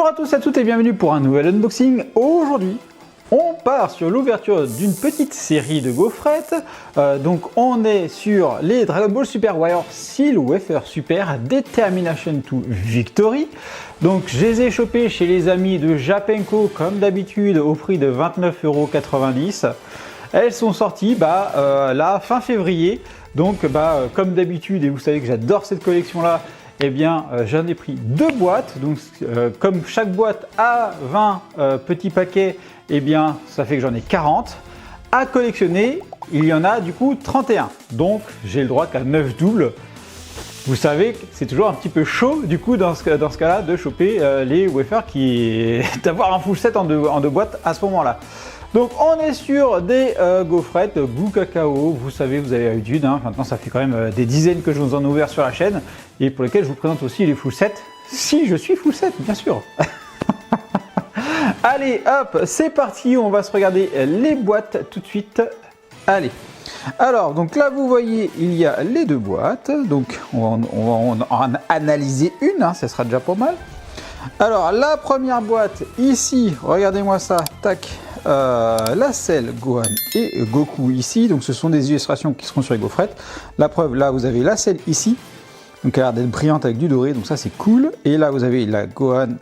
Bonjour à tous et à toutes et bienvenue pour un nouvel unboxing. Aujourd'hui, on part sur l'ouverture d'une petite série de gaufrettes. Donc on est sur les Dragon Ball Super Warrior Seal Wafer Super Determination to Victory. Donc je les ai chopés chez les amis de Japenko comme d'habitude au prix de 29,90 €. Elles sont sorties là fin février. Donc comme d'habitude, et vous savez que j'adore cette collection là, eh bien j'en ai pris 2 boîtes. Donc comme chaque boîte a 20 petits paquets, eh bien ça fait que j'en ai 40 à collectionner. Il y en a du coup 31, donc j'ai le droit qu'à 9 doubles. Vous savez que c'est toujours un petit peu chaud du coup dans ce cas-là de choper les wafers, d'avoir un full set en deux boîtes à ce moment-là. Donc on est sur des gaufrettes goût cacao, vous savez, vous avez l'habitude, hein. Maintenant ça fait quand même des dizaines que je vous en ai ouvert sur la chaîne et pour lesquels je vous présente aussi les full sets, si je suis full set bien sûr. Allez hop, c'est parti, on va se regarder les boîtes tout de suite. Allez, alors donc là vous voyez il y a les 2 boîtes, donc on va en analyser une, hein, ça sera déjà pas mal. Alors la première boîte ici, regardez-moi ça, tac. La selle Gohan et Goku ici, donc ce sont des illustrations qui seront sur les gaufrettes. La preuve, là vous avez la selle ici, donc elle a l'air d'être brillante avec du doré, donc ça c'est cool. Et là vous avez la Gohan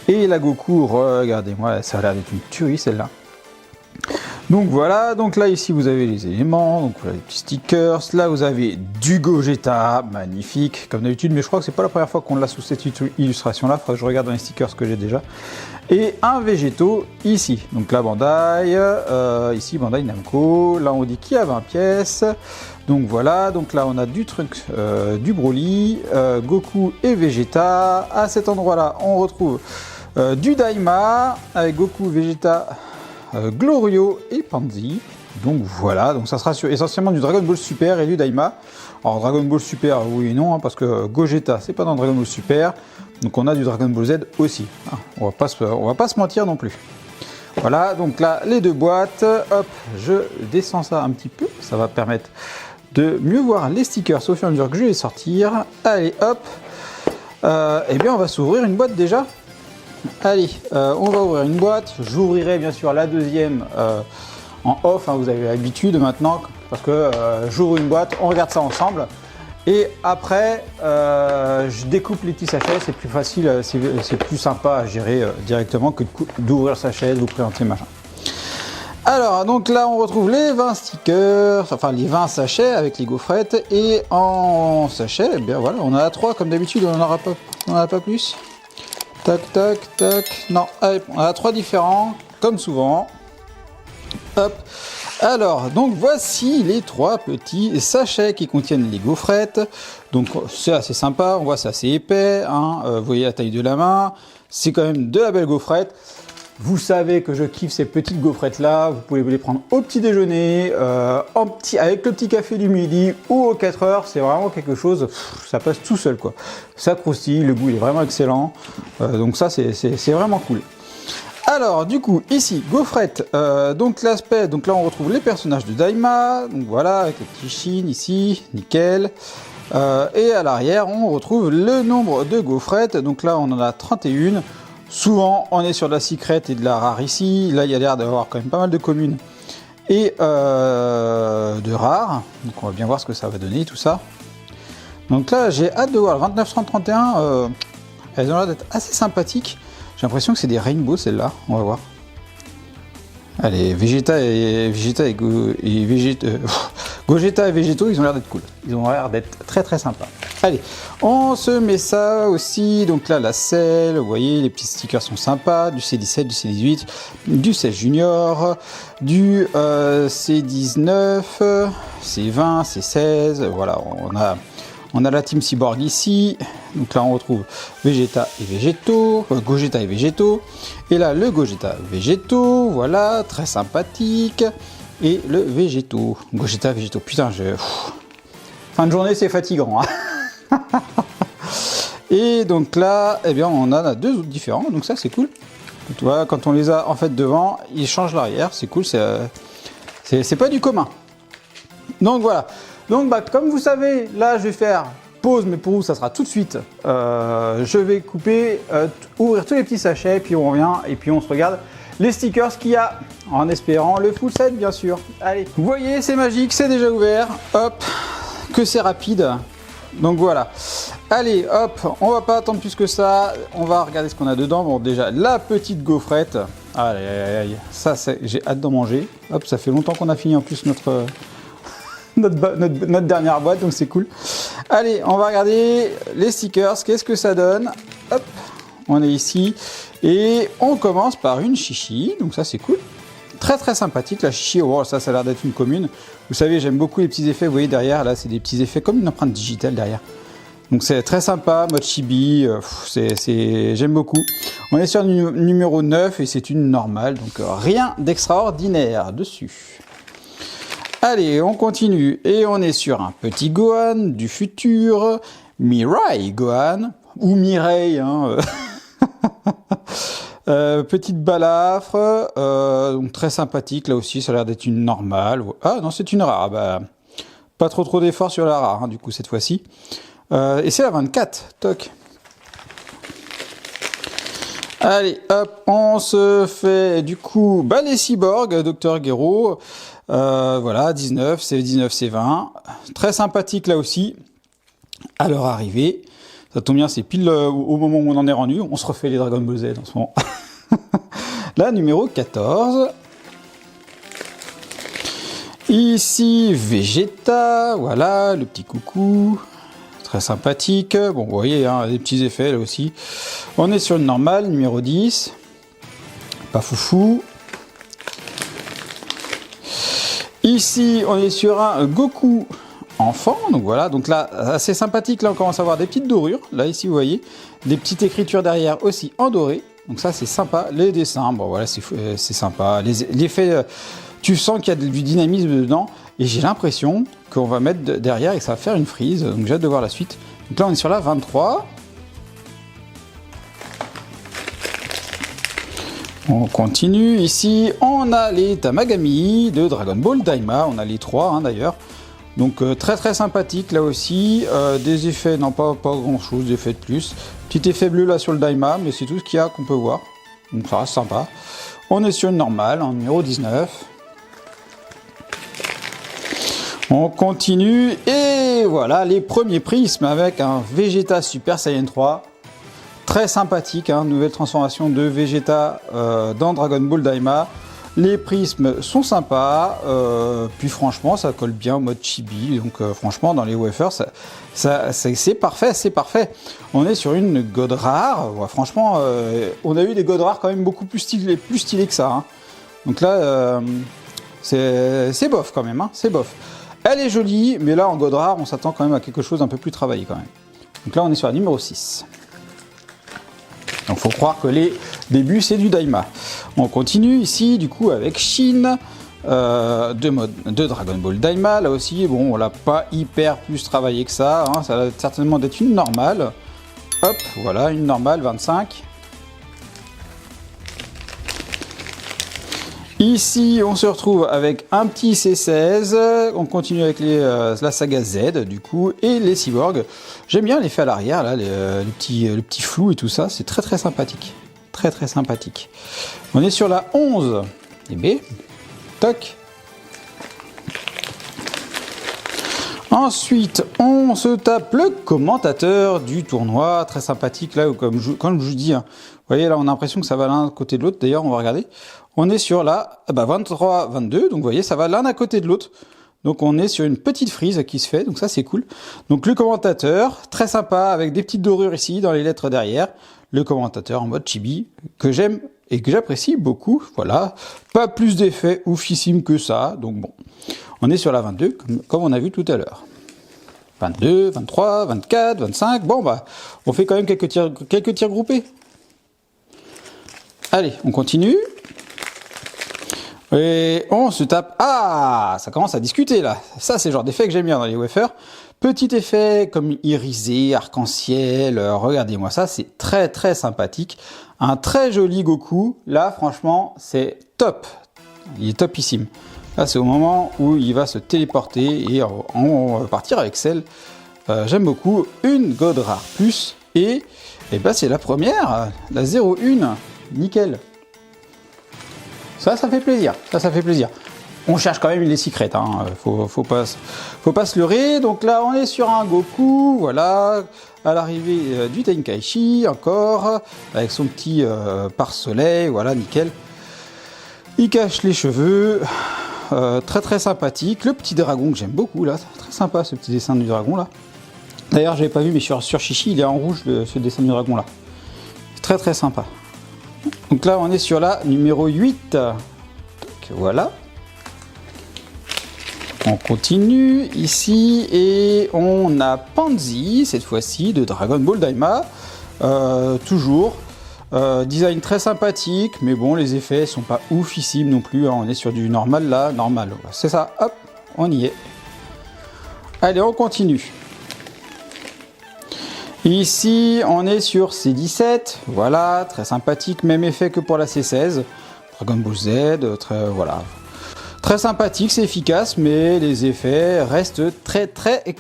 et la Goku, regardez-moi, ça a l'air d'être une tuerie celle-là. Donc voilà, donc là ici vous avez les éléments, donc voilà les petits stickers, là vous avez du Gogeta, magnifique comme d'habitude, mais je crois que c'est pas la première fois qu'on l'a sous cette illustration là, il faudra que je regarde dans les stickers ce que j'ai déjà. Et un Végéto ici, donc la Bandai, ici Bandai Namco, là on dit qu'il y a 20 pièces, donc voilà, donc là on a du truc, du Broly, Goku et Vegeta. À cet endroit là on retrouve du Daima avec Goku, Vegeta, Glorio et Panzi. Donc voilà, donc ça sera essentiellement du Dragon Ball Super et du Daima. Alors Dragon Ball Super oui et non, hein, parce que Gogeta c'est pas dans Dragon Ball Super, donc on a du Dragon Ball Z aussi, hein, on va pas se mentir non plus. Voilà, donc là les 2 boîtes, hop, je descends ça un petit peu, ça va permettre de mieux voir les stickers au fur et à mesure que je vais les sortir. Allez hop, et bien on va s'ouvrir une boîte déjà. Allez, on va ouvrir une boîte. J'ouvrirai bien sûr la deuxième en off, hein, vous avez l'habitude maintenant, parce que j'ouvre une boîte, on regarde ça ensemble. Et après, je découpe les petits sachets, c'est plus facile, c'est plus sympa à gérer directement que d'ouvrir le sachet, de vous présenter machin. Alors, donc là, on retrouve les 20 stickers, enfin les 20 sachets avec les gaufrettes. Et en sachet, eh bien voilà, on en a 3 comme d'habitude, on n'en a pas plus. Tac, tac, tac. Non, allez, on a 3 différents, comme souvent. Hop. Alors, donc voici les 3 petits sachets qui contiennent les gaufrettes. Donc c'est assez sympa, on voit c'est assez épais, hein. Vous voyez la taille de la main. C'est quand même de la belle gaufrette. Vous savez que je kiffe ces petites gaufrettes là. Vous pouvez les prendre au petit déjeuner, avec le petit café du midi ou aux 4 heures. C'est vraiment quelque chose, ça passe tout seul quoi. Ça croustille, le goût il est vraiment excellent. Donc ça c'est vraiment cool. Alors du coup ici gaufrette, donc l'aspect, donc là on retrouve les personnages de Daima, donc voilà avec le petit Shin ici, nickel. Et à l'arrière on retrouve le nombre de gaufrettes, donc là on en a 31. Souvent on est sur de la secret et de la rare ici, là il y a l'air d'avoir quand même pas mal de communes et de rares, donc on va bien voir ce que ça va donner tout ça. Donc là j'ai hâte de voir le 29, 30, 31, elles ont l'air d'être assez sympathiques, j'ai l'impression que c'est des rainbows celles-là, on va voir. Allez, Gogeta et Végéto, ils ont l'air d'être cool, ils ont l'air d'être très très sympas. Allez, on se met ça aussi, donc là la selle, vous voyez les petits stickers sont sympas, du C17, du C18, du 16 Junior, du C19, C20, C16, voilà, on a la team Cyborg ici, donc là on retrouve Vegeta et Végéto, Gogeta et Végéto, et là le Gogeta Végéto, voilà, très sympathique, et le Végéto, Gogeta Végéto, putain, fin de journée c'est fatigant, hein. Et donc là, eh bien on en a 2 autres différents, donc ça c'est cool. Tu vois, quand on les a en fait devant, ils changent l'arrière, c'est cool, c'est pas du commun. Donc voilà. Donc comme vous savez, là je vais faire pause, mais pour vous, ça sera tout de suite. Je vais couper, ouvrir tous les petits sachets, puis on revient, et puis on se regarde les stickers qu'il y a, en espérant le full set, bien sûr. Allez, vous voyez, c'est magique, c'est déjà ouvert. Hop, que c'est rapide. Donc voilà. Allez, hop, on va pas attendre plus que ça. On va regarder ce qu'on a dedans. Bon, déjà, la petite gaufrette. Aïe, aïe, aïe. Ça, j'ai hâte d'en manger. Hop, ça fait longtemps qu'on a fini en plus notre dernière boîte, donc c'est cool. Allez, on va regarder les stickers. Qu'est-ce que ça donne? Hop, on est ici. Et on commence par une chichi. Donc ça, c'est cool. Très très sympathique la chichi. Oh, ça a l'air d'être une commune. Vous savez, j'aime beaucoup les petits effets. Vous voyez derrière, là, c'est des petits effets comme une empreinte digitale derrière. Donc c'est très sympa, mode chibi, j'aime beaucoup. On est sur le numéro 9 et c'est une normale, donc rien d'extraordinaire dessus. Allez, on continue et on est sur un petit Gohan du futur, Mirai Gohan, ou Mireille, hein. Petite balafre, donc très sympathique là aussi, ça a l'air d'être une normale. Ah non, c'est une rare, bah, pas trop d'efforts sur la rare, hein, du coup cette fois-ci. Et c'est la 24, toc. Allez, hop, on se fait du coup les cyborgs, Dr Gero. Voilà, 19, c'est 19, c'est 20. Très sympathique là aussi. À leur arrivée, ça tombe bien, c'est pile au moment où on en est rendu. On se refait les Dragon Ball Z en ce moment. La numéro 14. Ici, Vegeta, voilà, le petit coucou. Très sympathique. Bon, vous voyez, hein, des petits effets là aussi. On est sur une normale, numéro 10. Pas foufou. Ici, on est sur un Goku enfant. Donc voilà, donc là, assez sympathique. Là, on commence à avoir des petites dorures. Là, ici, vous voyez, des petites écritures derrière aussi en doré. Donc ça, c'est sympa. Les dessins, bon, voilà, c'est sympa. L'effet, tu sens qu'il y a du dynamisme dedans. Et j'ai l'impression qu'on va mettre derrière et que ça va faire une frise. Donc j'ai hâte de voir la suite. Donc là, on est sur la 23. On continue. Ici, on a les Tamagami de Dragon Ball Daima. On a les 3 hein, d'ailleurs. Donc très très sympathique là aussi. Des effets, non pas grand chose d'effets de plus. Petit effet bleu là sur le Daima, mais c'est tout ce qu'il y a qu'on peut voir. Donc ça reste sympa. On est sur une normale, en numéro 19. On continue et voilà les premiers prismes avec un Vegeta Super Saiyan 3. Très sympathique, hein, nouvelle transformation de Vegeta dans Dragon Ball Daima. Les prismes sont sympas, puis franchement ça colle bien au mode chibi, donc franchement dans les wafers c'est parfait, c'est parfait. On est sur une god rare, ouais, franchement on a eu des god rares quand même beaucoup plus stylés que ça. Hein. Donc là c'est bof quand même, hein, c'est bof. Elle est jolie, mais là en god rare on s'attend quand même à quelque chose d'un peu plus travaillé quand même. Donc là on est sur la numéro 6. Donc faut croire que les débuts c'est du Daima. On continue ici du coup avec Shin de Dragon Ball Daima. Là aussi, bon, on l'a pas hyper plus travaillé que ça. Hein, ça va certainement d'être une normale. Hop, voilà, une normale 25. Ici, on se retrouve avec un petit C16. On continue avec la saga Z, du coup, et les cyborgs. J'aime bien l'effet à l'arrière, là, le petit flou et tout ça. C'est très très sympathique. Très très sympathique. On est sur la 11. Et B. Toc. Ensuite, on se tape le commentateur du tournoi. Très sympathique, là, comme je vous dis. Hein. Vous voyez, là, on a l'impression que ça va l'un à côté de l'autre. D'ailleurs, on va regarder. On est sur la 23-22, donc vous voyez, ça va l'un à côté de l'autre. Donc on est sur une petite frise qui se fait, donc ça c'est cool. Donc le commentateur, très sympa, avec des petites dorures ici, dans les lettres derrière. Le commentateur en mode chibi, que j'aime et que j'apprécie beaucoup. Voilà, pas plus d'effets oufissimes que ça, donc bon. On est sur la 22, comme on a vu tout à l'heure. 22, 23, 24, 25, bon bah, on fait quand même quelques tirs groupés. Allez, on continue. Et on se tape... Ah, ça commence à discuter là. Ça, c'est le genre d'effet que j'aime bien dans les wafers. Petit effet comme irisé, arc-en-ciel. Regardez-moi ça, c'est très très sympathique. Un très joli Goku. Là, franchement, c'est top. Il est topissime. Là, c'est au moment où il va se téléporter et on va partir avec celle J'aime beaucoup. Une God Rare Plus. Et bah, c'est la première, la 01. Nickel. Ça fait plaisir. Ça fait plaisir. On cherche quand même les secrets, hein. Faut pas se leurrer. Donc là, on est sur un Goku, voilà, à l'arrivée du Tenkaichi, encore, avec son petit pare-soleil, voilà, nickel. Il cache les cheveux, très sympathique. Le petit dragon que j'aime beaucoup, là, très sympa ce petit dessin du dragon, là. D'ailleurs, je l'avais pas vu, mais sur Chichi, il est en rouge, ce dessin du dragon, là. Très sympa. Donc là, on est sur la numéro 8. Donc, voilà. On continue ici et on a Pansy, cette fois-ci, de Dragon Ball Daima. Toujours. Design très sympathique, mais bon, les effets sont pas oufissimes non plus. Hein. On est sur du normal là, normal. C'est ça, hop, on y est. Allez, on continue. Ici, on est sur C17. Voilà, très sympathique. Même effet que pour la C16. Dragon Ball Z, voilà. Très sympathique, c'est efficace, mais les effets restent très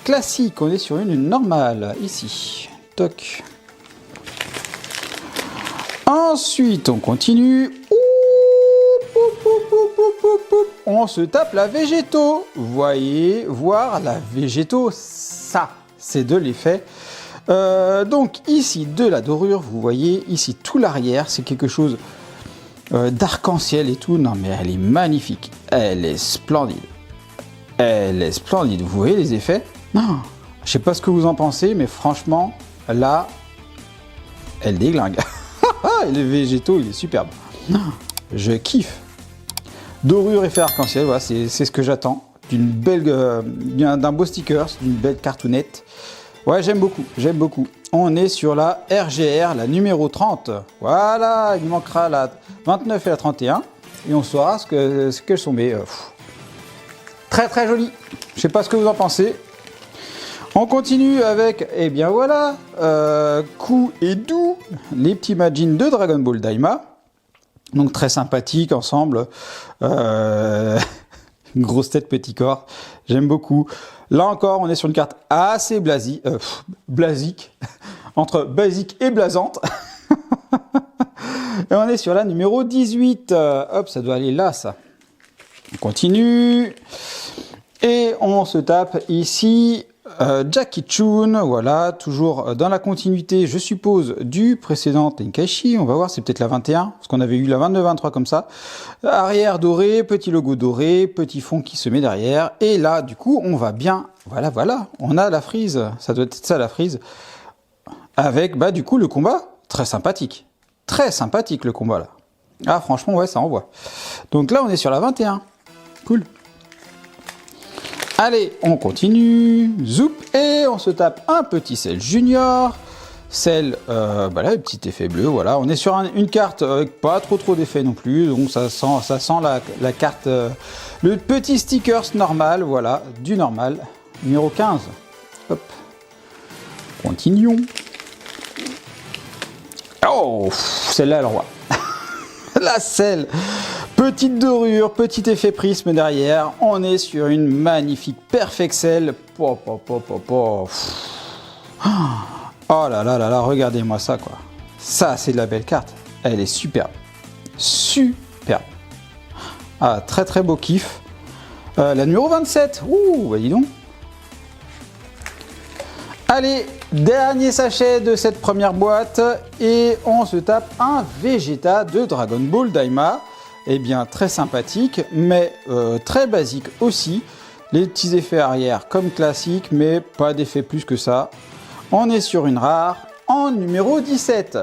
classiques. On est sur une normale, ici. Toc. Ensuite, on continue. On se tape la végéto. Voyez, voir la végéto, ça, c'est de l'effet. Donc ici, de la dorure, vous voyez, ici, tout l'arrière, c'est quelque chose... d'arc-en-ciel et tout, non mais elle est magnifique, elle est splendide, vous voyez les effets? Non, je sais pas ce que vous en pensez, mais franchement, là, elle déglingue. Les végétaux, il est superbe, je kiffe. Dorure, effet arc-en-ciel, voilà, c'est ce que j'attends, d'un beau sticker, d'une belle cartoonette. Ouais, j'aime beaucoup. On est sur la RGR, la numéro 30. Voilà, il manquera la 29 et la 31. Et on saura ce qu'elles sont. Mais très joli. Je sais pas ce que vous en pensez. On continue avec, eh bien voilà, Ku et Du, les petits Majin de Dragon Ball Daima. Donc très sympathiques ensemble. Une grosse tête, petit corps. J'aime beaucoup. Là encore, on est sur une carte assez blasique, entre basique et blasante. Et on est sur la numéro 18. Hop, ça doit aller là, ça. On continue. Et on se tape ici Jackie Chun. Voilà, toujours dans la continuité, je suppose, du précédent Tenkaichi. On va voir, c'est peut-être la 21, parce qu'on avait eu la 22-23 comme ça. Arrière doré, petit logo doré, petit fond qui se met derrière. Et là, du coup, on va bien... Voilà, on a la frise. Ça doit être ça, la frise. Avec, bah, du coup, le combat, très sympathique. Très sympathique, le combat, là. Ah, franchement, ouais, ça envoie. Donc là, on est sur la 21. Cool. Allez, on continue. Zoup. Et on se tape un petit Cell Junior. Cell, bah là, le petit effet bleu, voilà. On est sur une carte avec pas trop d'effets non plus. Donc ça sent la carte, le petit stickers normal, voilà, du normal. Numéro 15. Hop. Continuons. Oh, celle-là, le roi. La selle. Petite dorure, petit effet prisme derrière. On est sur une magnifique Perfect Cell. Oh là là, regardez-moi ça, quoi. Ça, c'est de la belle carte. Elle est superbe. Superbe. Ah, très beau kiff. La numéro 27. Ouh, bah dis donc. Allez, dernier sachet de cette première boîte. Et on se tape un Vegeta de Dragon Ball Daima. Eh bien, très sympathique, mais très basique aussi. Les petits effets arrière comme classique, mais pas d'effet plus que ça. On est sur une rare en numéro 17.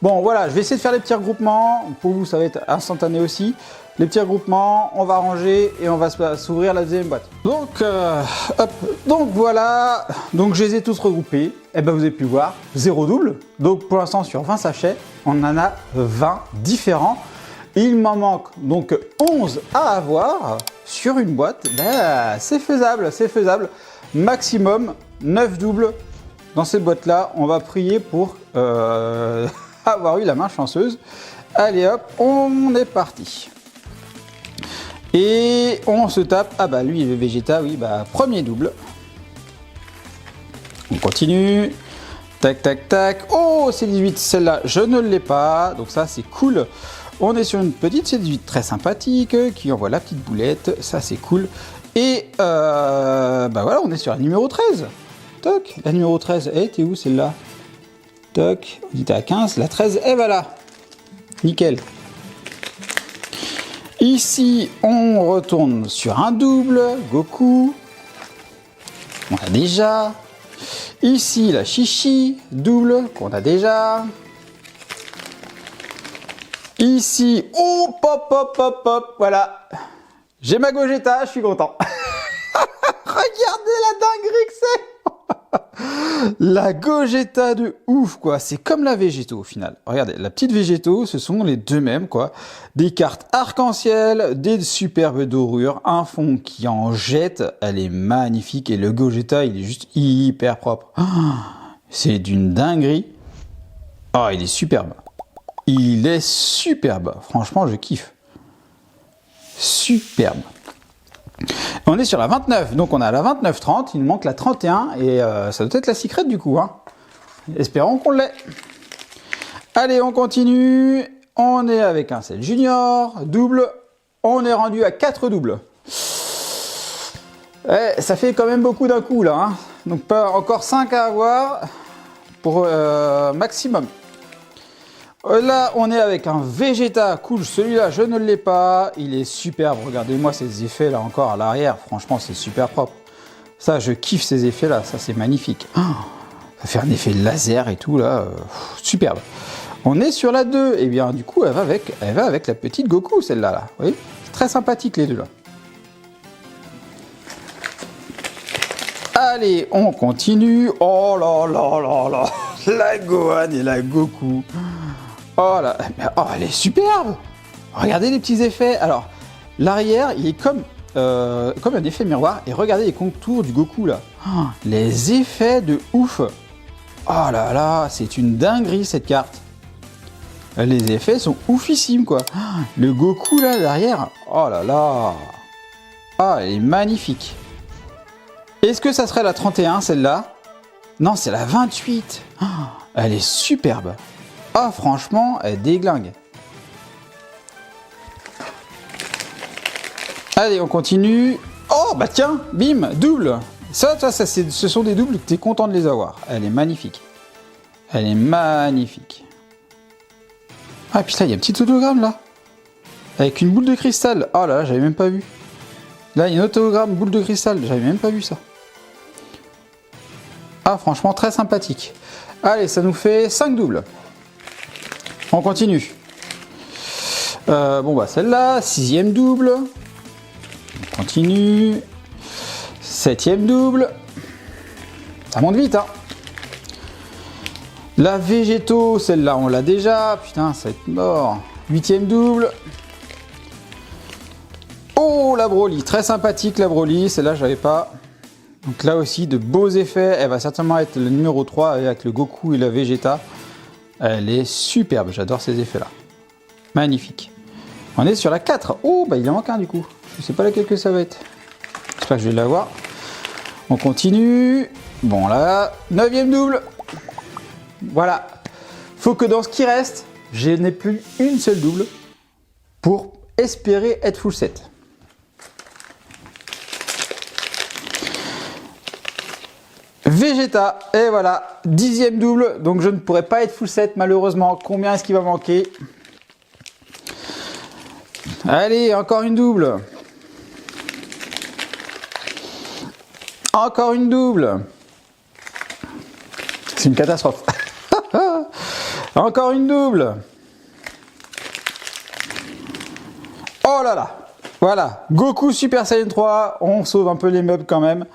Bon, voilà, je vais essayer de faire les petits regroupements. Pour vous, ça va être instantané aussi. Les petits regroupements, on va ranger et on va s'ouvrir la deuxième boîte. Donc, hop, donc voilà. Donc, je les ai tous regroupés. Et ben, vous avez pu voir, 0 double. Donc, pour l'instant, sur 20 sachets, on en a 20 différents. Il m'en manque donc 11 à avoir sur une boîte. Ben, c'est faisable, c'est faisable. Maximum 9 doubles dans cette boîte-là. On va prier pour avoir eu la main chanceuse. Allez hop, on est parti. Et on se tape, ah bah lui, le Vegeta, oui, bah premier double. On continue. Tac, tac, tac. Oh, C18, celle-là, je ne l'ai pas. Donc ça, c'est cool. On est sur une petite C18 très sympathique qui envoie la petite boulette. Ça, c'est cool. Et bah voilà, on est sur la numéro 13. Toc, la numéro 13. Eh, t'es où celle-là? Toc, on était à 15. La 13, et voilà. Nickel. Ici, on retourne sur un double. Goku. On a déjà. Ici, la Chichi, double, qu'on a déjà. Ici, oh, pop, pop, pop, pop, voilà. J'ai ma Gogeta, je suis content. Regardez la dinguerie que c'est. La Gogeta de ouf, quoi. C'est comme la Végéto, au final. Regardez, la petite Végéto, ce sont les deux mêmes, quoi. Des cartes arc-en-ciel, des superbes dorures, un fond qui en jette. Elle est magnifique. Et le Gogeta, il est juste hyper propre. C'est d'une dinguerie. Oh, il est superbe. Il est superbe. Franchement, je kiffe. Superbe. On est sur la 29, donc on a la 29-30, il nous manque la 31 et ça doit être la secret du coup. Hein. Espérons qu'on l'ait. Allez, on continue. On est avec un 7 junior, double. On est rendu à 4 doubles. Ça fait quand même beaucoup d'un coup là. Hein. Donc pas encore 5 à avoir pour maximum. Là, on est avec un Vegeta, cool, celui-là, je ne l'ai pas, il est superbe, regardez-moi ces effets là encore à l'arrière, franchement c'est super propre. Ça, je kiffe ces effets là, ça c'est magnifique. Oh, ça fait un effet laser et tout là, superbe. On est sur la 2, et bien du coup elle va avec la petite Goku celle-là, là. Vous voyez, c'est très sympathique les deux là. Allez, on continue, oh là là là là, la Gohan et la Goku. Oh là, oh, elle est superbe! Regardez les petits effets. Alors, l'arrière, il est comme un effet miroir. Et regardez les contours du Goku là. Oh, les effets de ouf. Oh là là, c'est une dinguerie cette carte. Les effets sont oufissimes quoi. Le Goku là derrière. Oh là là. Ah, elle est magnifique. Est-ce que ça serait la 31 celle-là? Non, c'est la 28. Oh, elle est superbe. Ah, franchement, elle déglingue. Allez, on continue. Oh, bah tiens, bim, double. Ça ce sont des doubles que tu es content de les avoir. Elle est magnifique. Elle est magnifique. Ah, puis là, il y a un petit autogramme, là. Avec une boule de cristal. Oh là là, j'avais même pas vu. Là, il y a un autogramme boule de cristal. J'avais même pas vu ça. Ah, franchement, très sympathique. Allez, ça nous fait 5 doubles. On continue. Bon bah celle-là, 6e double. On continue. 7e double. Ça monte vite hein. La Végéto, celle-là on l'a déjà. Putain, ça va être mort. 8e double. Oh la Broly, très sympathique la Broly. Celle-là je l'avais pas. Donc là aussi de beaux effets. Elle va certainement être le numéro 3 avec le Goku et la Vegeta. Elle est superbe, j'adore ces effets-là. Magnifique. On est sur la 4. Oh, bah il en manque un du coup. Je sais pas laquelle que ça va être. J'espère que je vais l'avoir. On continue. Bon là, 9e double. Voilà. Faut que dans ce qui reste, je n'ai plus une seule double pour espérer être full set. Vegeta, et voilà, 10e double, donc je ne pourrai pas être full set malheureusement. Combien est-ce qu'il va manquer? Allez, encore une double. Encore une double. C'est une catastrophe. Encore une double. Oh là là. Voilà, Goku Super Saiyan 3, on sauve un peu les meubles quand même.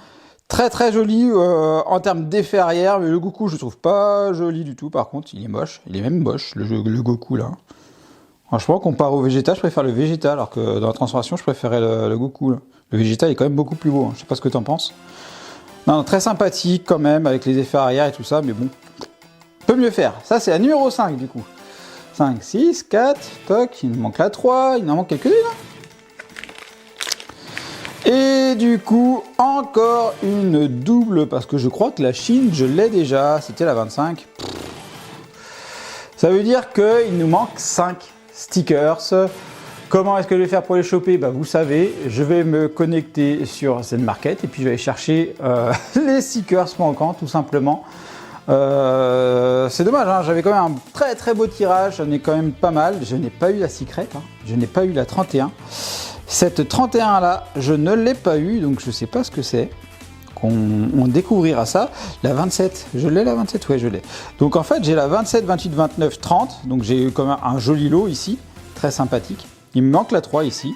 Très très joli en termes d'effet arrière, mais le Goku je trouve pas joli du tout. Par contre, il est moche, il est même moche le Goku là. Franchement, comparé au Vegeta, je préfère le Vegeta, alors que dans la transformation, je préférais le Goku là. Le Vegeta est quand même beaucoup plus beau, hein. Je sais pas ce que t'en penses. Non, très sympathique quand même, avec les effets arrière et tout ça, mais bon, peut mieux faire. Ça c'est la numéro 5 du coup. 5, 6, 4, toc, il nous manque la 3, il en manque quelques-unes. Et Et du coup, encore une double, parce que je crois que la Chine, je l'ai déjà, c'était la 25. Ça veut dire qu'il nous manque 5 stickers. Comment est-ce que je vais faire pour les choper? Bah, vous savez, je vais me connecter sur ZenMarket et puis je vais aller chercher les stickers manquants, tout simplement. C'est dommage, hein, j'avais quand même un très très beau tirage, j'en ai quand même pas mal. Je n'ai pas eu la secret, hein, je n'ai pas eu la 31. Cette 31 là, je ne l'ai pas eu, donc je sais pas ce que c'est. On découvrira ça. La 27, je l'ai la 27, ouais je l'ai. Donc en fait j'ai la 27, 28, 29, 30, donc j'ai eu quand même un joli lot ici, très sympathique. Il me manque la 3 ici,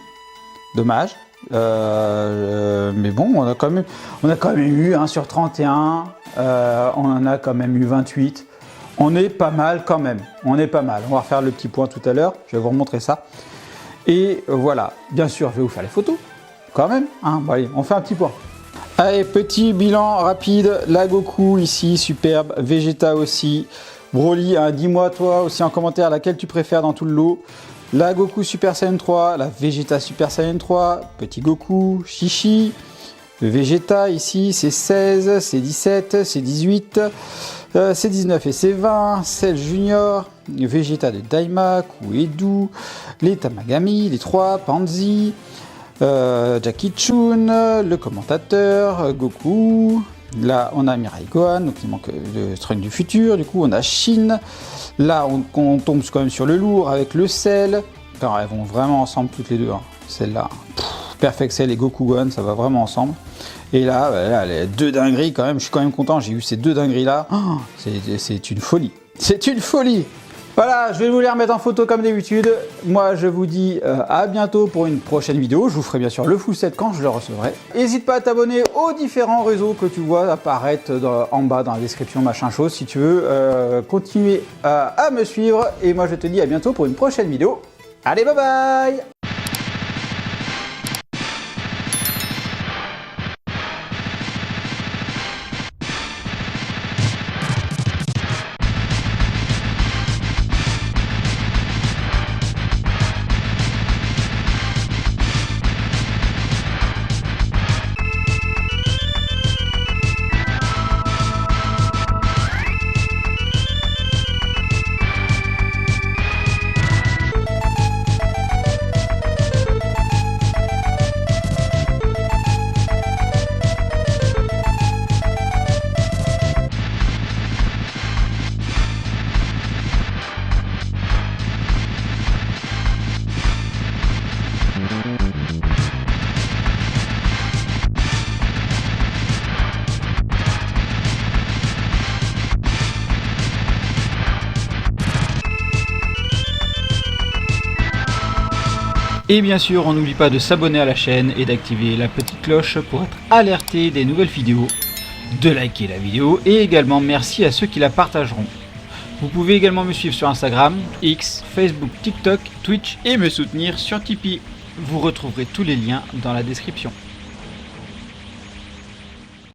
dommage. Mais bon, on a quand même eu 1 sur 31, on en a quand même eu 28. On est pas mal quand même, on est pas mal. On va refaire le petit point tout à l'heure, je vais vous remontrer ça. Et voilà, bien sûr, je vais vous faire les photos, quand même. Hein. Bon, allez, on fait un petit point. Allez, petit bilan rapide. La Goku ici, superbe. Vegeta aussi. Broly, hein, dis-moi toi aussi en commentaire laquelle tu préfères dans tout le lot. La Goku Super Saiyan 3, la Vegeta Super Saiyan 3, petit Goku, Chichi. Le Vegeta ici, c'est 16, c'est 17, c'est 18, c'est 19 et c'est 20. Cell Junior, Vegeta de Daima, Edu, les Tamagami, les 3, Panzi. Jackie Chun, le commentateur, Goku. Là, on a Mirai Gohan, donc il manque le Trunks du futur. Du coup, on a Shin. Là, on tombe quand même sur le lourd avec le Cell. Alors, elles vont vraiment ensemble toutes les deux. Hein. Celle-là, Perfect Cell et Goku Gohan, ça va vraiment ensemble. Et là, là, les deux dingueries quand même. Je suis quand même content. J'ai eu ces deux dingueries là. Oh, c'est une folie. C'est une folie. Voilà, je vais vous les remettre en photo comme d'habitude. Moi, je vous dis à bientôt pour une prochaine vidéo. Je vous ferai bien sûr le full set quand je le recevrai. N'hésite pas à t'abonner aux différents réseaux que tu vois apparaître en bas dans la description, machin chose, si tu veux continuer à me suivre. Et moi, je te dis à bientôt pour une prochaine vidéo. Allez, bye bye! Et bien sûr, on n'oublie pas de s'abonner à la chaîne et d'activer la petite cloche pour être alerté des nouvelles vidéos, de liker la vidéo et également merci à ceux qui la partageront. Vous pouvez également me suivre sur Instagram, X, Facebook, TikTok, Twitch et me soutenir sur Tipeee. Vous retrouverez tous les liens dans la description.